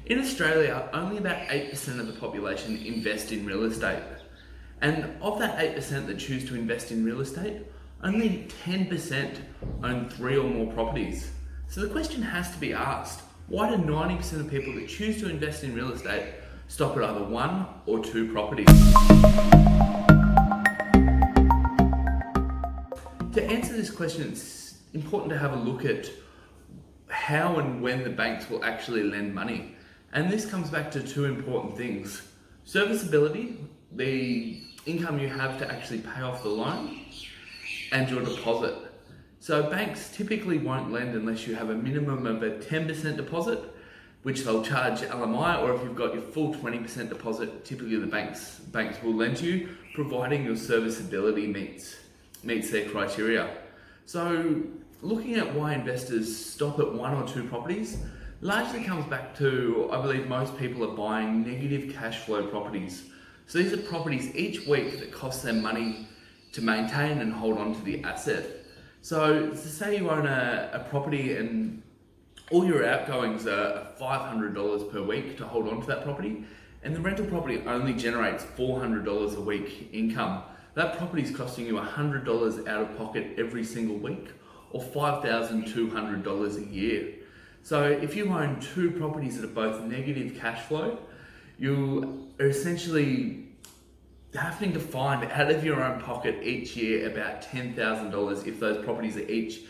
In Australia, only about 8% of the population invest in real estate. And of that 8% that choose to invest in real estate, only 10% own 3 or more properties. So the question has to be asked, why do 90% of people that choose to invest in real estate stop at either 1 or 2 properties? To answer this question, it's important to have a look at how and when the banks will actually lend money. And this comes back to 2 important things. Serviceability, the income you have to actually pay off the loan, and your deposit. So banks typically won't lend unless you have a minimum of a 10% deposit, which they'll charge LMI, or if you've got your full 20% deposit, typically the banks will lend you, providing your serviceability meets their criteria. So looking at why investors stop at 1 or 2 properties largely comes back to, I believe most people are buying negative cash flow properties. So these are properties each week that cost them money to maintain and hold on to the asset. So to say you own a property and all your outgoings are $500 per week to hold on to that property, and the rental property only generates $400 a week income. That property is costing you $100 out of pocket every single week, or $5,200 a year. So if you own 2 properties that are both negative cash flow, you are essentially having to find out of your own pocket each year about $10,000 if those properties are each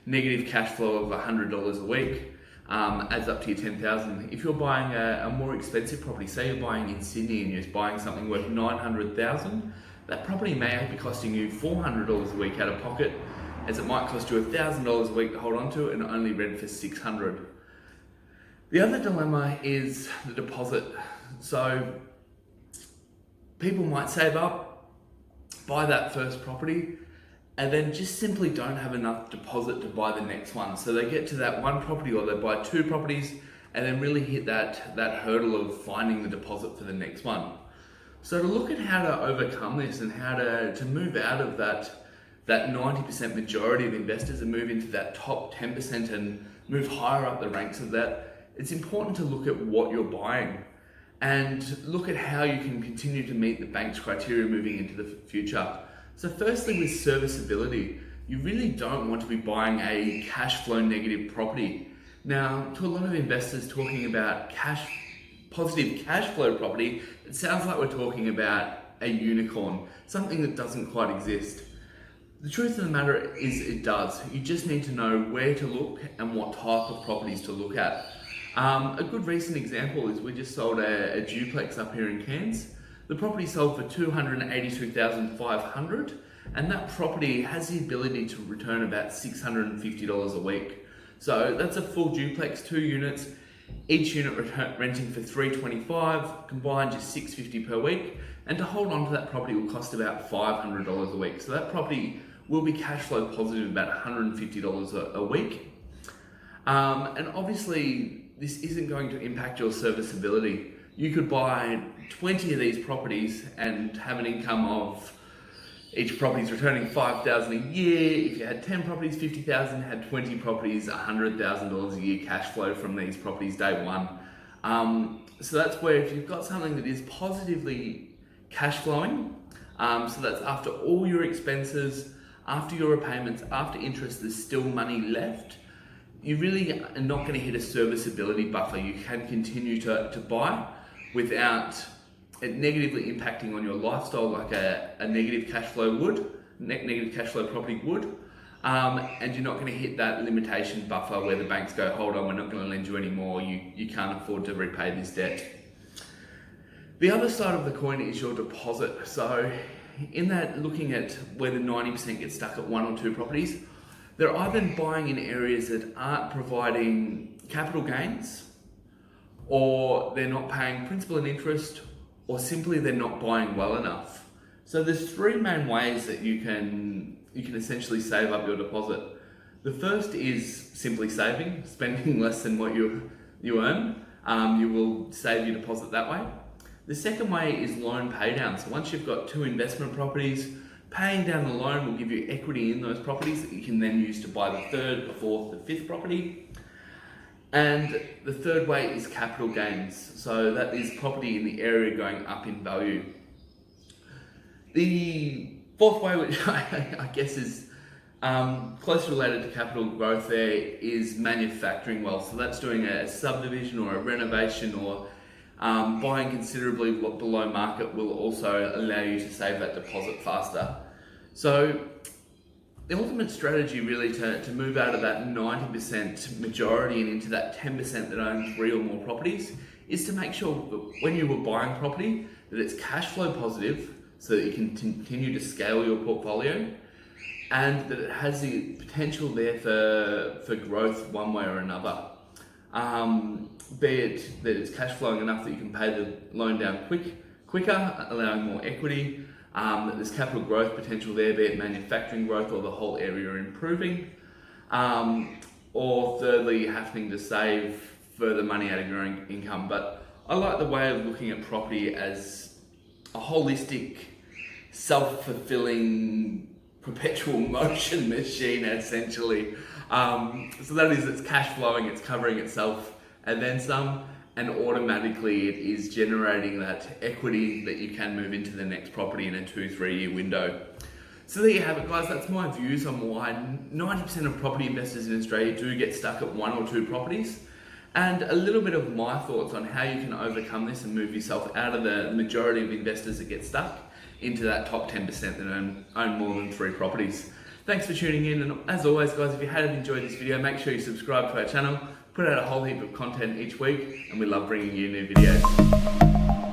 negative cash flow of $100 a week. Adds up to your $10,000. If you're buying a more expensive property, say you're buying in Sydney and you're buying something worth $900,000, that property may be costing you $400 a week out of pocket, as it might cost you $1,000 a week to hold on to and only rent for $600. The other dilemma is the deposit. So people might save up, buy that first property, and then just simply don't have enough deposit to buy the next one. So they get to that 1 property, or they buy 2 properties and then really hit that hurdle of finding the deposit for the next one. So to look at how to overcome this and how to move out of that 90% majority of investors and move into that top 10% and move higher up the ranks of that, it's important to look at what you're buying and look at how you can continue to meet the bank's criteria moving into the future. So firstly, with serviceability, you really don't want to be buying a cash flow negative property. Now, to a lot of investors talking about positive cash flow property, it sounds like we're talking about a unicorn, something that doesn't quite exist. The truth of the matter is it does. You just need to know where to look and what type of properties to look at. A good recent example is we just sold a duplex up here in Cairns. The property sold for $282,500, and that property has the ability to return about $650 a week. So that's a full duplex, 2 units, each unit renting for $325, combined just $650 per week, and to hold on to that property will cost about $500 a week. So that property will be cash flow positive about $150 a week. And obviously, this isn't going to impact your serviceability. You could buy 20 of these properties and have an income of each property's returning $5,000 a year. If you had 10 properties, $50,000, had 20 properties, $100,000 a year cash flow from these properties day one. So that's where if you've got something that is positively cash flowing, so that's after all your expenses, after your repayments, after interest, there's still money left, you really are not going to hit a serviceability buffer. You can continue to buy without it negatively impacting on your lifestyle like a negative cash flow would, negative cash flow property would, and you're not going to hit that limitation buffer where the banks go, hold on, we're not going to lend you anymore, you can't afford to repay this debt. The other side of the coin is your deposit. So in that, looking at where the 90% get stuck at 1 or 2 properties, they're either buying in areas that aren't providing capital gains, or they're not paying principal and interest, or simply they're not buying well enough. So there's 3 main ways that you can essentially save up your deposit. The first is simply saving, spending less than what you earn. You will save your deposit that way. The second way is loan pay down. So once you've got 2 investment properties, paying down the loan will give you equity in those properties that you can then use to buy the 3rd, the 4th, the 5th property. And the third way is capital gains. So that is property in the area going up in value. The fourth way, which I guess is closely related to capital growth there, is manufacturing wealth. So that's doing a subdivision or a renovation, or buying considerably below market will also allow you to save that deposit faster. So the ultimate strategy really to move out of that 90% majority and into that 10% that own 3 or more properties is to make sure that when you were buying property that it's cash flow positive, so that you can continue to scale your portfolio, and that it has the potential there for growth one way or another. Be it that it's cash flowing enough that you can pay the loan down quicker, allowing more equity, that there's capital growth potential there, be it manufacturing growth or the whole area improving, or thirdly, having to save further money out of your own income. But I like the way of looking at property as a holistic, self-fulfilling, perpetual motion machine, essentially. So that is, it's cash flowing, it's covering itself and then some, and automatically it is generating that equity that you can move into the next property in a 2-3 year window. So there you have it, guys. That's my views on why 90% of property investors in Australia do get stuck at 1 or 2 properties, and a little bit of my thoughts on how you can overcome this and move yourself out of the majority of investors that get stuck into that top 10% that own more than 3 properties. Thanks for tuning in, and as always, guys, if you have enjoyed this video, make sure you subscribe to our channel. Put out a whole heap of content each week, and we love bringing you new videos.